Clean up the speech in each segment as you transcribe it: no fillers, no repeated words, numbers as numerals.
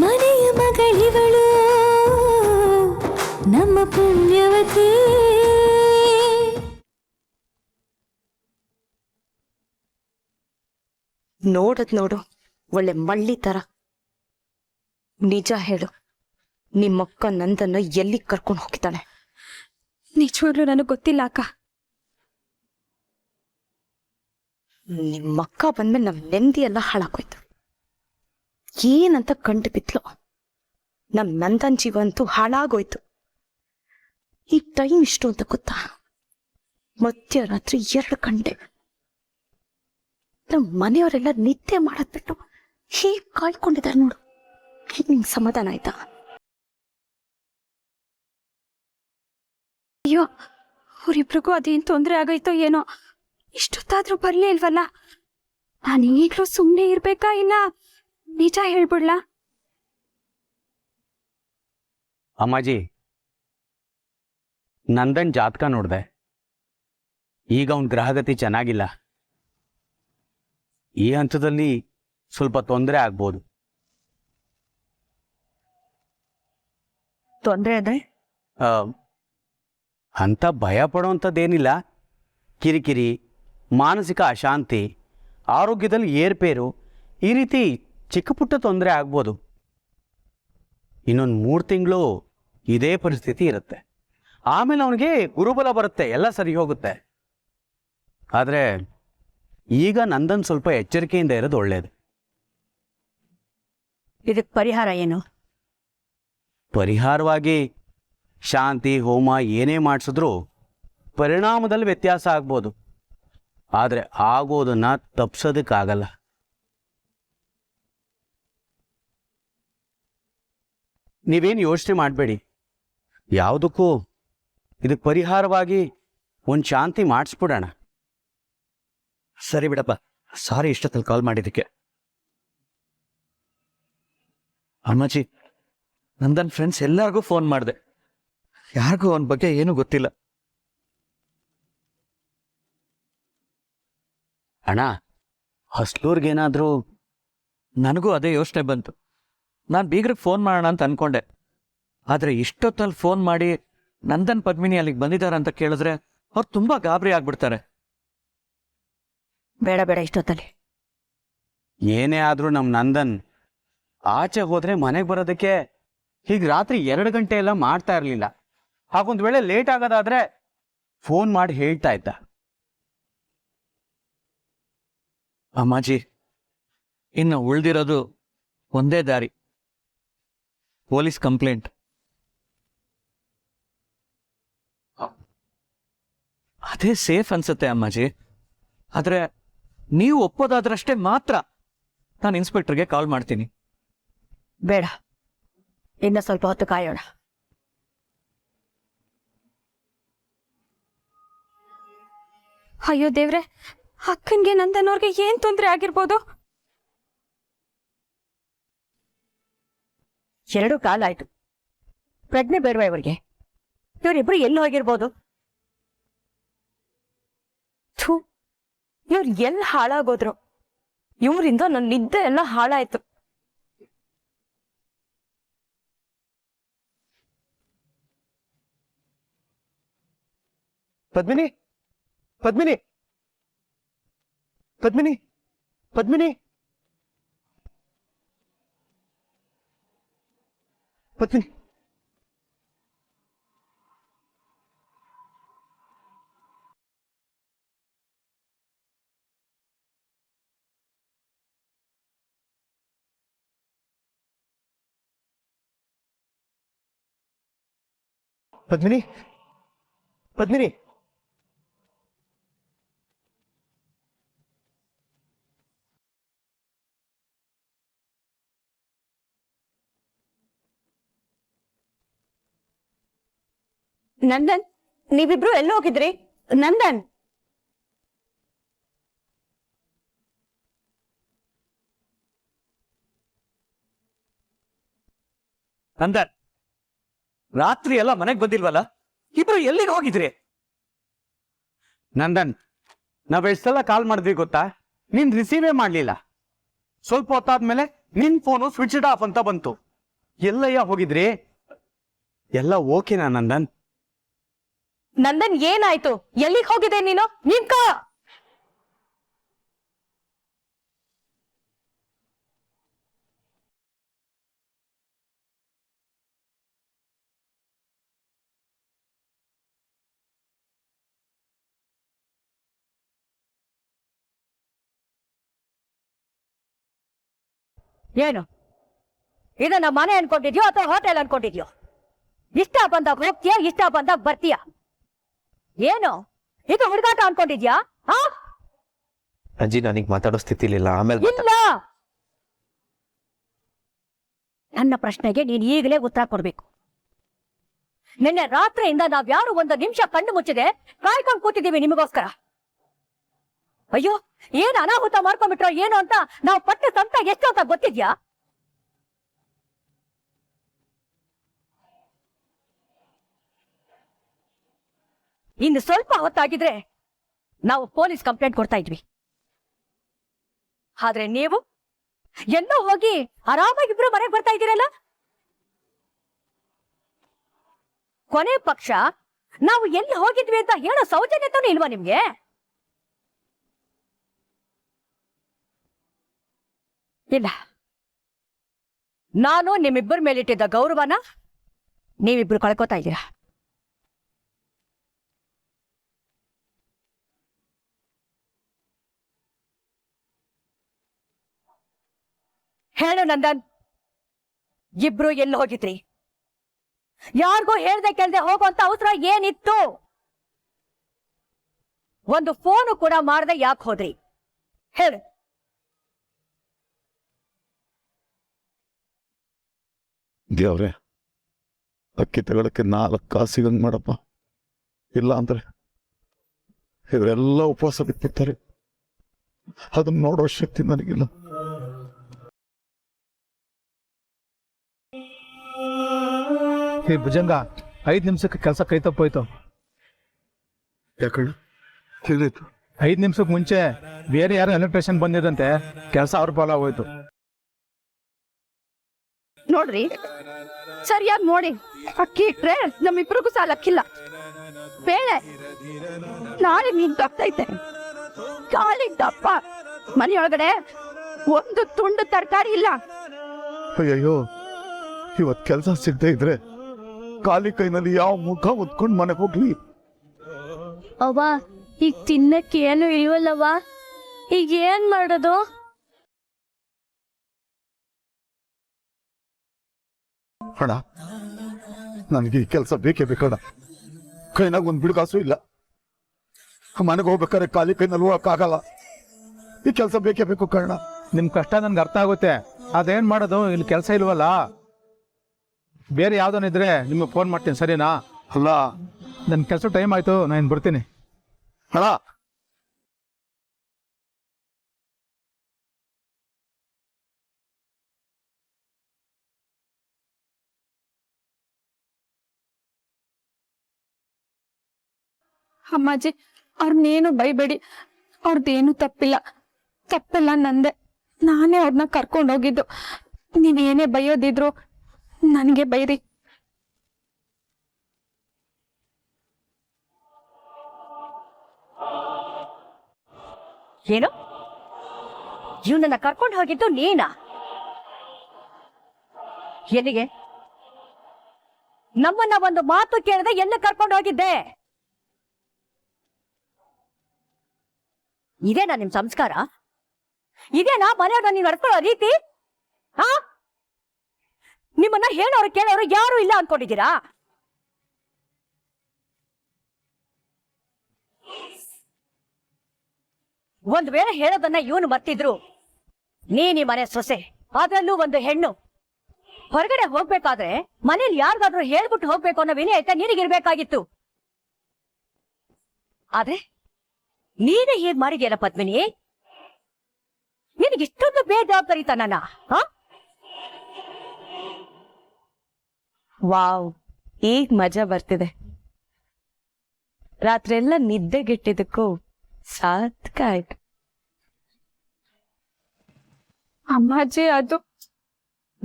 ಮನೆಯ ಮಗಳಿವಳು ನಮ್ಮ ಪುಣ್ಯವತಿ. ನೋಡು ಒಳ್ಳೆ ಮಳ್ಳಿ ತರ. ನಿಜ ಹೇಳು, ನಿಮ್ಮಕ್ಕ ನಂದನ್ನ ಎಲ್ಲಿ ಕರ್ಕೊಂಡು ಹೋಗಿದ್ದಾಳೆ? ನಿಜವಾಗ್ಲೂ ನನಗೆ ಗೊತ್ತಿಲ್ಲ ಅಕ್ಕ. ನಿಮ್ಮಕ್ಕ ಬಂದ್ಮೇಲೆ ನಮ್ ನೆಮ್ಮದಿ ಎಲ್ಲ ಹಾಳಾಗೋಯ್ತು. ಏನಂತ ಕಂಡು ಬಿತ್ಲು. ನಮ್ ನಂದನ್ ಜೀವ ಅಂತೂ ಹಾಳಾಗೋಯ್ತು. ಈ ಟೈಮ್ ಇಷ್ಟು ಅಂತ ಗೊತ್ತಾ? ಮಧ್ಯರಾತ್ರಿ 2 ಗಂಟೆ. ನಮ್ ಮನೆಯವರೆಲ್ಲ ನಿದ್ದೆ ಮಾಡದ್ ಬಿಟ್ಟು ಹೇಗ್ ಕಾಯ್ಕೊಂಡಿದ್ದಾರೆ ನೋಡು. ನಿಂಗೆ ಸಮಾಧಾನ ಆಯ್ತಾ? ಅಯ್ಯೋ, ಅವ್ರಿಬ್ರಿಗೂ ಅದೇನ್ ತೊಂದರೆ ಆಗೋಯ್ತೋ ಏನೋ. ಇಷ್ಟೊತ್ತಾದ್ರೂ ಬರ್ಲೇ ಇಲ್ವಲ್ಲ. ನಾನು ಈಗ್ಲೂ ಸುಮ್ಮನೆ ಇರ್ಬೇಕಾ ಇಲ್ಲ ನಿಜ ಹೇಳ್ಬಿಡ್ಲಾ? ಅಮ್ಮಾಜಿ, ನಂದನ್ ಜಾತಕ ನೋಡ್ದೆ. ಈಗ ಅವನ ಗ್ರಹಗತಿ ಚೆನ್ನಾಗಿಲ್ಲ. ಈ ಹಂತದಲ್ಲಿ ಸ್ವಲ್ಪ ತೊಂದರೆ ಆಗ್ಬೋದು. ತೊಂದರೆ ಅದೇ ಅಂತ ಭಯ ಪಡೋವಂಥದ್ದೇನಿಲ್ಲ. ಕಿರಿಕಿರಿ, ಮಾನಸಿಕ ಅಶಾಂತಿ, ಆರೋಗ್ಯದಲ್ಲಿ ಏರ್ಪೇರು, ಈ ರೀತಿ ಚಿಕ್ಕ ಪುಟ್ಟ ತೊಂದರೆ ಆಗ್ಬೋದು. ಇನ್ನೊಂದು 3 ತಿಂಗಳು ಇದೇ ಪರಿಸ್ಥಿತಿ ಇರುತ್ತೆ. ಆಮೇಲೆ ಅವನಿಗೆ ಗುರುಬಲ ಬರುತ್ತೆ, ಎಲ್ಲ ಸರಿ ಹೋಗುತ್ತೆ. ಆದರೆ ಈಗ ನಂದನ್ ಸ್ವಲ್ಪ ಎಚ್ಚರಿಕೆಯಿಂದ ಇರೋದು ಒಳ್ಳೆಯದು. ಇದಕ್ಕೆ ಪರಿಹಾರ ಏನು? ಪರಿಹಾರವಾಗಿ ಶಾಂತಿ ಹೋಮ ಏನೇ ಮಾಡಿಸಿದ್ರೂ ಪರಿಣಾಮದಲ್ಲಿ ವ್ಯತ್ಯಾಸ ಆಗ್ಬೋದು. ಆದರೆ ಆಗೋದನ್ನ ತಪ್ಪಿಸೋದಕ್ಕಾಗಲ್ಲ. ನೀವೇನು ಯೋಚನೆ ಮಾಡಬೇಡಿ. ಯಾವುದಕ್ಕೂ ಇದಕ್ಕೆ ಪರಿಹಾರವಾಗಿ ಒಂದು ಶಾಂತಿ ಮಾಡಿಸ್ಬಿಡೋಣ. ಸರಿ ಬಿಡಪ್ಪ, ಸಾರಿ ಇಷ್ಟೊತ್ತಲ್ಲಿ ಕಾಲ್ ಮಾಡಿದ್ದಕ್ಕೆ. ಅಮ್ಮಾಜಿ, ನಂದನ್ ಫ್ರೆಂಡ್ಸ್ ಎಲ್ಲರಿಗೂ ಫೋನ್ ಮಾಡಿದೆ. ಯಾರಿಗೂ ಅವನ ಬಗ್ಗೆ ಏನೂ ಗೊತ್ತಿಲ್ಲ. ಅಣ್ಣ, ಹಸ್ಲೂರ್ಗೇನಾದರೂ? ನನಗೂ ಅದೇ ಯೋಚನೆ ಬಂತು. ನಾನು ಬೀಗ್ರಿಗೆ ಫೋನ್ ಮಾಡೋಣ ಅಂತ ಅನ್ಕೊಂಡೆ. ಆದರೆ ಇಷ್ಟೊತ್ತಲ್ಲಿ ಫೋನ್ ಮಾಡಿ ನಂದನ್ ಪದ್ಮಿನಿ ಅಲ್ಲಿಗೆ ಬಂದಿದ್ದಾರೆ ಅಂತ ಕೇಳಿದ್ರೆ ಅವ್ರು ತುಂಬಾ ಗಾಬರಿ ಆಗ್ಬಿಡ್ತಾರೆ. ಬೇಡ ಇಷ್ಟೊತ್ತಲ್ಲಿ. ಏನೇ ಆದರೂ ನಮ್ಮ ನಂದನ್ ಆಚೆ ಹೋದರೆ ಮನೆಗೆ ಬರೋದಕ್ಕೆ ಹೀಗೆ ರಾತ್ರಿ 2 ಗಂಟೆ ಎಲ್ಲ ಮಾಡ್ತಾ ಇರಲಿಲ್ಲ. ಹಾಗೊಂದು ವೇಳೆ ಲೇಟ್ ಆಗೋದಾದ್ರೆ ಫೋನ್ ಮಾಡಿ ಹೇಳ್ತಾ ಇದ್ದ. ಅಮ್ಮಾಜಿ, ಇನ್ನು ಉಳ್ದಿರೋದು ಒಂದೇ ದಾರಿ, ಪೊಲೀಸ್ ಕಂಪ್ಲೇಂಟ್. ಅದೇ ಸೇಫ್ ಅನ್ಸುತ್ತೆ ಅಮ್ಮಾಜಿ. ಆದರೆ ನೀವು ಒಪ್ಪೋದಾದ್ರಷ್ಟೇ ಮಾತ್ರ ನಾನು ಇನ್ಸ್ಪೆಕ್ಟರ್ಗೆ ಕಾಲ್ ಮಾಡ್ತೀನಿ. ಬೇಡ, ಇನ್ನು ಸ್ವಲ್ಪ ಹೊತ್ತು ಕಾಯೋಣ. ಅಯ್ಯೋ ದೇವ್ರೆ, ಅಕ್ಕನ್ಗೆ ನಂದನವ್ರಿಗೆ ಏನ್ ತೊಂದರೆ ಆಗಿರ್ಬೋದು? 2 ಕಾಲ ಆಯ್ತು. ಪ್ರಜ್ಞೆ ಬೇಡವಾ ಇವರಿಗೆ? ಇವರಿಬ್ರು ಎಲ್ಲಿ ಹೋಗಿರ್ಬೋದು? ಇವ್ರು ಎಲ್ಲಿ ಹಾಳಾಗೋದ್ರು? ಇವರಿಂದ ನನ್ನ ನಿದ್ದೆ ಎಲ್ಲ ಹಾಳಾಯ್ತು. ಪದ್ಮಿನಿ, ಪದ್ಮಿನಿ, ಪದ್ಮಿನಿ, ಪದ್ಮಿನಿ, ಪದ್ಮಿನಿ. ಪದ್ಮಿನಿ, ಪದ್ಮಿನಿ. ನಂದನ್, ನೀವಿಬ್ರು ಎಲ್ಲಿ ಹೋಗಿದ್ರಿ? ನಂದನ್, ನಂದನ್, ರಾತ್ರಿ ಎಲ್ಲ ಮನೆಗೆ ಬಂದಿಲ್ವಲ್ಲ? ಇಬ್ರು ಎಲ್ಲಿಗೆ ಹೋಗಿದ್ರಿ? ನಂದನ್, ನಾವ್ ಎಷ್ಟೆಲ್ಲ ಕಾಲ್ ಮಾಡಿದ್ವಿ ಗೊತ್ತಾ? ನೀನ್ ರಿಸೀವೇ ಮಾಡ್ಲಿಲ್ಲ. ಸ್ವಲ್ಪ ಹೊತ್ತಾದ್ಮೇಲೆ ನಿನ್ ಫೋನು ಸ್ವಿಚ್ ಆಫ್ ಅಂತ ಬಂತು. ಎಲ್ಲಯ್ಯ ಹೋಗಿದ್ರಿ? ಎಲ್ಲ ಓಕೆನಾ ನಂದನ್? ನಂದನ್ ಏನಾಯ್ತು? ಎಲ್ಲಿಗೆ ಹೋಗಿದೆ ನೀನು? ನಿಂತ್ಕೋ. ಏನು ಇದನ್ನ ಮನೆ ಅನ್ಕೊಂಡಿದ್ಯೋ ಅಥವಾ ಹೋಟೆಲ್ ಅನ್ಕೊಂಡಿದ್ಯೋ? ಇಷ್ಟ ಬಂದಾಗ ಹೋಗ್ತೀಯಾ, ಇಷ್ಟ ಬಂದಾಗ ಬರ್ತೀಯಾ? ಏನು ಇದು ಹುಡುಗಾಟ ಅನ್ಕೊಂಡಿದ್ಯಾ? ಅಜ್ಜಿ ನನಗೆ ಮಾತಾಡೋ ಸ್ಥಿತಿಲಿಲ್ಲ, ಆಮೇಲೆ ಇಲ್ಲ, ನನ್ನ ಪ್ರಶ್ನೆಗೆ ನೀನ್ ಈಗಲೇ ಉತ್ತರ ಕೊಡ್ಬೇಕು. ನಿನ್ನೆ ರಾತ್ರಿಯಿಂದ ನಾವ್ಯಾರು ಒಂದು ನಿಮಿಷ ಕಣ್ಣು ಮುಚ್ಚಿದೆ ಕಾಯ್ಕೊಂಡು ಕೂತಿದ್ದೀವಿ ನಿಮಗೋಸ್ಕರ. ಅಯ್ಯೋ, ಏನ್ ಅನಾಹುತ ಮಾಡ್ಕೊಂಡ್ಬಿಟ್ರೋ ಏನು ಅಂತ ನಾವು ಪಟ್ಟ ಸಂತ ಎಷ್ಟು ಅಂತ ಗೊತ್ತಿದ್ಯಾ? ಇನ್ನು ಸ್ವಲ್ಪ ಹೊತ್ತಾಗಿದ್ರೆ ನಾವು ಪೊಲೀಸ್ ಕಂಪ್ಲೇಂಟ್ ಕೊಡ್ತಾ ಇದ್ವಿ. ಆದ್ರೆ ನೀವು ಎಲ್ಲೋ ಹೋಗಿ ಆರಾಮಾಗಿಬ್ರು ಮನೆಗೆ ಬರ್ತಾ ಇದ್ದೀರಲ್ಲ. ಕೊನೆ ಪಕ್ಷ ನಾವು ಎಲ್ಲಿ ಹೋಗಿದ್ವಿ ಅಂತ ಹೇಳೋ ಸೌಜನ್ಯತನೂ ಇಲ್ವಾ ನಿಮ್ಗೆ? ಇಲ್ಲ, ನಾನು ನಿಮ್ಮಿಬ್ಬರ ಮೇಲಿಟ್ಟಿದ್ದ ಗೌರವನ ನೀವಿಬ್ರು ಕಳ್ಕೊತಾ ಇದ್ದೀರಾ. ಹೇಳು ನಂದನ್, ಇಬ್ರು ಎಲ್ಲಿ ಹೋಗಿದ್ರಿ? ಯಾರಿಗೂ ಹೇಳ್ದೆ ಕೇಳ್ದೆ ಹೋಗುವಂತ ಅವಸರ ಏನಿತ್ತು? ಒಂದು ಫೋನು ಕೂಡ ಮಾಡ್ದೆ ಯಾಕೆ ಹೋದ್ರಿ? ಹೇಳು. ದೇವ್ರೆ, ಅಕ್ಕಿ ತಗೊಳಕ್ಕೆ 4 ಕಾಸು ಸಿಗಂಗ್ ಮಾಡಪ್ಪ. ಇಲ್ಲ ಅಂದ್ರೆ ಇವರೆಲ್ಲ ಉಪವಾಸ ಬಿಟ್ಟಿರ್ತಾರೆ. ಅದನ್ನ ನೋಡೋ ಶಕ್ತಿ ನನಗಿಲ್ಲ. ಹೇ ಭುಜಂಗ, 5 ನಿಮಿಷಕ್ಕೆ ಕೆಲಸ ಕೈ ತಪ್ಪೋಯ್ತು. ಯಾಕಣ್ಣ, ಹೇಗಾಯ್ತು? 5 ನಿಮಿಷಕ್ಕೆ ಮುಂಚೆ ಬೇರೆ ಯಾರು ಎಲೆಕ್ಟ್ರಿಷಿಯನ್ ಬಂದಿದಂತೆ, ಕೆಲಸ ಅವ್ರ ಪಾಲ ಹೋಯ್ತು. ನೋಡ್ರಿ, ಸರಿಯಾಗಿ ನೋಡಿ. ಅಕ್ಕಿ ಇಟ್ರೆ ನಮ್ಮಿಬ್ರಿಗೂ ಸಾಲಕ್ಕಿಲ್ಲ. ಬೇಳೆ ನಾಳೆ ಮೀನ್ ತಪ್ಪೈತೆ, ಖಾಲಿ ದಪ್ಪ. ಮನೆಯೊಳಗಡೆ ಒಂದು ತುಂಡು ತರಕಾರಿ ಇಲ್ಲ. ಅಯ್ಯಯ್ಯೋ, ಇವತ್ ಕೆಲಸ ಸಿಗದೆ ಇದ್ರೆ ಖಾಲಿ ಕೈನಲ್ಲಿ ಯಾವ ಮುಖ ಹೊತ್ಕೊಂಡು ಮನೆಗೆ ಹೋಗ್ಲಿ? ಅವ್ವ, ಈಗ ತಿನ್ನಕ್ಕೆ ಏನು ಇಲ್ವಲ್ಲವ್ವ, ಈಗ ಏನ್ ಮಾಡೋದು? ಅಣ್ಣ, ನನಗೆ ಈ ಕೆಲಸ ಬೇಕೇ ಬೇಕಣ್ಣ. ಕೈನಾಗ ಒಂದ್ ಬಿಡುಗಾಸು ಇಲ್ಲ. ಮನೆಗೆ ಹೋಗ್ಬೇಕಾದ್ರೆ ಖಾಲಿ ಕೈನಲ್ಲಿ ಹೋಗಕ್ಕಾಗಲ್ಲ. ಈ ಕೆಲಸ ಬೇಕೇ ಬೇಕು ಕಣ್ಣ. ನಿಮ್ ಕಷ್ಟ ನನ್ಗೆ ಅರ್ಥ ಆಗುತ್ತೆ. ಅದೇನ್ ಮಾಡೋದು? ಇಲ್ಲಿ ಕೆಲಸ ಇಲ್ವಲ್ಲ. ಬೇರೆ ಯಾವ್ದನಿದ್ರೆ ನಿಮ್ಗೆ ಫೋನ್ ಮಾಡ್ತೀನಿ, ಸರಿನಾ? ಅಲ್ಲ ನನ್ನ ಕೆಲಸ ಟೈಮ್ ಆಯ್ತು, ನಾನು ಬರ್ತೀನಿ. ಅಣ್ಣ, ಅಮ್ಮಾಜಿ, ಅವ್ರನ್ನೇನು ಬೈಬೇಡಿ. ಅವ್ರದ್ದೇನು ತಪ್ಪಿಲ್ಲ ನಂದೆ. ನಾನೇ ಅವ್ರನ್ನ ಕರ್ಕೊಂಡೋಗಿದ್ದು. ನೀವೇನೇ ಬೈಯೋದಿದ್ರು ನನಗೆ ಬೈರಿ. ಏನು, ಇವನನ್ನ ಕರ್ಕೊಂಡು ಹೋಗಿದ್ದು ನೀನಾ? ಎಲ್ಲಿಗೆ? ನಮ್ಮನ್ನ ಒಂದು ಮಾತು ಕೇಳದೆ ಎಲ್ಲ ಕರ್ಕೊಂಡು ಹೋಗಿದ್ದೆ? ಇದೇನಾ ನಿಮ್ ಸಂಸ್ಕಾರ? ಇದೇನಾ ಮನೆಯವ್ರನ್ನ ನೀವು ನಡ್ಕೊಳ್ಳೋ ರೀತಿ? ನಿಮ್ಮನ್ನ ಹೇಳೋರು ಕೇಳೋರು ಯಾರು ಇಲ್ಲ ಅನ್ಕೊಂಡಿದ್ದೀರಾ? ಒಂದ್ ವೇಳೆ ಹೇಳೋದನ್ನ ಇವನು ಮರ್ತಿದ್ರು, ನೀನ್ ಈ ಮನೆ ಸೊಸೆ, ಅದ್ರಲ್ಲೂ ಒಂದು ಹೆಣ್ಣು, ಹೊರಗಡೆ ಹೋಗ್ಬೇಕಾದ್ರೆ ಮನೇಲಿ ಯಾರಿಗಾದ್ರೂ ಹೇಳ್ಬಿಟ್ಟು ಹೋಗ್ಬೇಕು ಅನ್ನೋ ವಿನಯತೆ ನಿನಗಿರ್ಬೇಕಾಗಿತ್ತು. ಆದ್ರೆ ನೀನೇ ಹೇಗ್ ಮಾಡಿದ್ಯಲ್ಲ ಪದ್ಮಿನಿ? ನಿನಗಿಷ್ಟೊಂದು ಬೇಜವಾಬ್ದಾರಿತನನ? ವಾವ್, ಈಗ ಮಜಾ ಬರ್ತಿದೆ. ರಾತ್ರಿ ಎಲ್ಲ ನಿದ್ದೆಗೆಟ್ಟಿದ್ದಕ್ಕೂ ಸಾರ್ಥಕ ಆಯ್ತು. ಅಮ್ಮಾಜಿ, ಅದು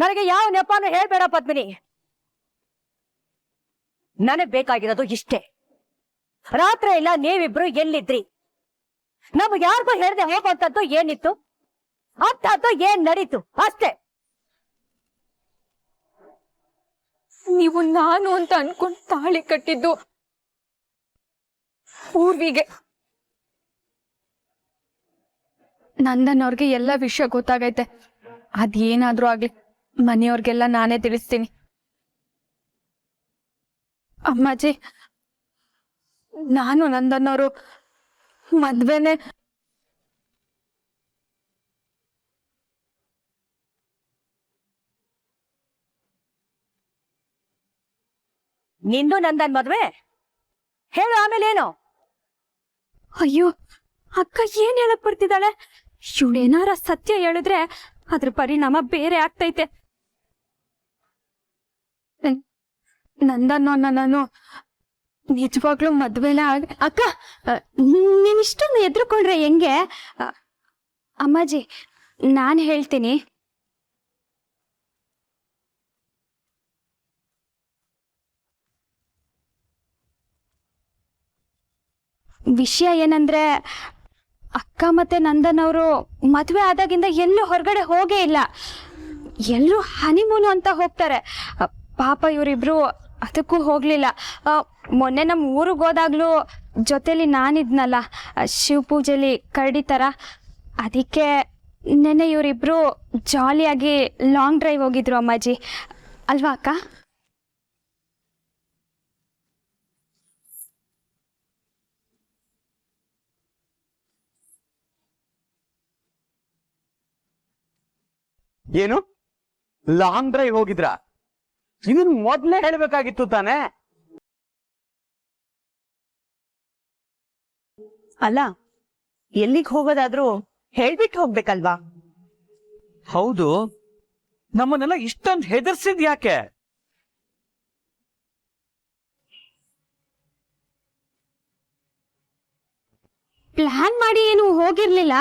ನನಗೆ ಯಾವ ನೆಪನೂ ಹೇಳ್ಬೇಡ ಪದ್ಮಿನಿ. ನನಗ್ ಬೇಕಾಗಿರೋದು ಇಷ್ಟೇ. ರಾತ್ರಿ ಎಲ್ಲ ನೀವಿಬ್ರು ಎಲ್ಲಿದ್ರಿ? ನಮ್ಗೆ ಯಾರಿಗೂ ಹೇಳ್ದೆ ಹೋಗುವಂತದ್ದು ಏನಿತ್ತು, ಅಂತದ್ದು ಏನ್ ನಡೀತು ಅಷ್ಟೇ. ನೀವು ನಾನು ಅಂತ ಅನ್ಕೊಂಡು ತಾಳಿ ಕಟ್ಟಿದ್ದು ಪೂರ್ವಿಗೆ. ನಂದನ್ ಅವ್ರಿಗೆ ಎಲ್ಲ ವಿಷಯ ಗೊತ್ತಾಗೈತೆ. ಅದೇನಾದ್ರೂ ಆಗ್ಲಿ ಮನೆಯವ್ರಿಗೆಲ್ಲ ನಾನೇ ತಿಳಿಸ್ತೀನಿ. ಅಮ್ಮಾಜಿ, ನಾನು ನಂದನ್ನವರು ಮದ್ವೆನೆ ನಿಂದು ನಂದನ್ ಮದ್ವೆ ಹೇಳು, ಆಮೇಲೆ ಏನು? ಅಯ್ಯೋ ಅಕ್ಕ ಏನ್ ಹೇಳಕ್ ಬರ್ತಿದ್ದಾಳೆ? ಇವಳೇನಾರ ಸತ್ಯ ಹೇಳಿದ್ರೆ ಅದ್ರ ಪರಿಣಾಮ ಬೇರೆ ಆಗ್ತೈತೆ. ನಂದನ್ನು ನಾನು ನಿಜವಾಗ್ಲೂ ಮದ್ವೆನ ಅಕ್ಕ, ನೀನ್ ಇಷ್ಟೊಂದು ಎದ್ರುಕೊಂಡ್ರೆ ಹೆಂಗೆ? ಅಮ್ಮಾಜಿ, ನಾನ್ ಹೇಳ್ತೀನಿ. ವಿಷಯ ಏನಂದ್ರೆ, ಅಕ್ಕ ಮತ್ತೆ ನಂದನ್ ಅವರು ಮದುವೆ ಆದಾಗಿಂದ ಎಲ್ಲೂ ಹೊರಗಡೆ ಹೋಗೇ ಇಲ್ಲ. ಎಲ್ಲರೂ ಹನಿಮೂನು ಅಂತ ಹೋಗ್ತಾರೆ. ಪಾಪ ಇವರಿಬ್ರು ಅದಕ್ಕೂ ಹೋಗ್ಲಿಲ್ಲ. ಮೊನ್ನೆ ನಮ್ಮ ಊರಿಗೆ ಹೋದಾಗ್ಲೂ ಜೊತೆಲಿ ನಾನಿದ್ನಲ್ಲ, ಶಿವ ಪೂಜೆಲಿ ಕರಡಿ ಥರ. ಅದಕ್ಕೆ ನೆನ್ನೆ ಇವರಿಬ್ರು ಜಾಲಿಯಾಗಿ ಲಾಂಗ್ ಡ್ರೈವ್ ಹೋಗಿದ್ರು ಅಮ್ಮಾಜಿ, ಅಲ್ವಾ ಅಕ್ಕ? ಏನು ಲಾಂಗ್ ಡ್ರೈವ್ ಹೋಗಿದ್ರಾ? ಇದನ್ ಮೊದ್ಲೇ ಹೇಳ್ಬೇಕಾಗಿತ್ತು ತಾನೇ. ಅಲ್ಲ, ಎಲ್ಲಿಗೆ ಹೋಗೋದಾದ್ರೂ ಹೇಳ್ಬಿಟ್ಟು ಹೋಗ್ಬೇಕಲ್ವಾ? ಹೌದು, ನಮ್ಮನ್ನೆಲ್ಲ ಇಷ್ಟೊಂದು ಹೆದರ್ಸಿದ್ ಯಾಕೆ? ಪ್ಲಾನ್ ಮಾಡಿ ಏನು ಹೋಗಿರ್ಲಿಲ್ಲ.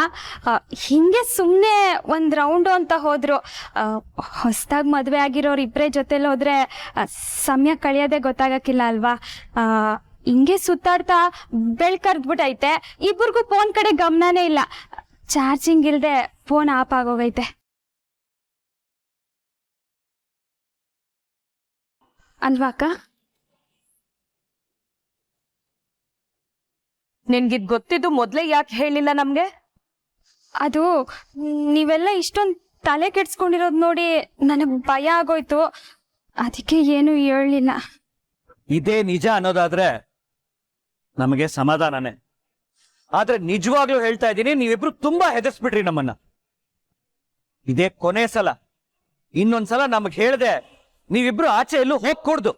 ಹಿಂಗೆ ಸುಮ್ಮನೆ ಒಂದು ರೌಂಡು ಅಂತ ಹೋದ್ರು. ಹೊಸ್ದಾಗಿ ಮದುವೆ ಆಗಿರೋರು ಇಬ್ಬರೇ ಜೊತೆಲಿ ಹೋದ್ರೆ ಸಮಯ ಕಳೆಯೋದೇ ಗೊತ್ತಾಗಕ್ಕಿಲ್ಲ ಅಲ್ವಾ? ಹಿಂಗೆ ಸುತ್ತಾಡ್ತಾ ಬೆಳ್ಕರ್ದ್ಬಿಟ್ಟೈತೆ. ಇಬ್ಬರಿಗೂ ಫೋನ್ ಕಡೆ ಗಮನನೇ ಇಲ್ಲ. ಚಾರ್ಜಿಂಗ್ ಇಲ್ಲದೆ ಫೋನ್ ಆಫ್ ಆಗೋಗೈತೆ ಅಲ್ವಾ ಅಕ್ಕ? ನಿನ್ಗಿದ್ ಗೊತ್ತಿದ್ದು ಮೊದ್ಲೇ ಯಾಕೆ ಹೇಳಿಲ್ಲ ನಮ್ಗೆ? ಅದು ನೀವೆಲ್ಲ ಇಷ್ಟೊಂದು ತಲೆ ಕೆಡ್ಸ್ಕೊಂಡಿರೋದು ನೋಡಿ ನನಗೆ ಭಯ ಆಗೋಯ್ತು. ಅದಕ್ಕೆ ಏನು ಹೇಳಲಿಲ್ಲ. ಇದೇ ನಿಜ ಅನ್ನೋದಾದ್ರೆ ನಮಗೆ ಸಮಾಧಾನನೇ. ಆದ್ರೆ ನಿಜವಾಗ್ಲೂ ಹೇಳ್ತಾ ಇದ್ದೀನಿ, ನೀವಿಬ್ರು ತುಂಬಾ ಹೆದರ್ಸ್ಬಿಟ್ರಿ ನಮ್ಮನ್ನ. ಇದೇ ಕೊನೆ ಸಲ. ಇನ್ನೊಂದ್ಸಲ ನಮಗ್ ಹೇಳ್ದೆ ನೀವಿಬ್ರು ಆಚೆ ಎಲ್ಲೂ ಹೋಗ್ಕೊಡ್ದು.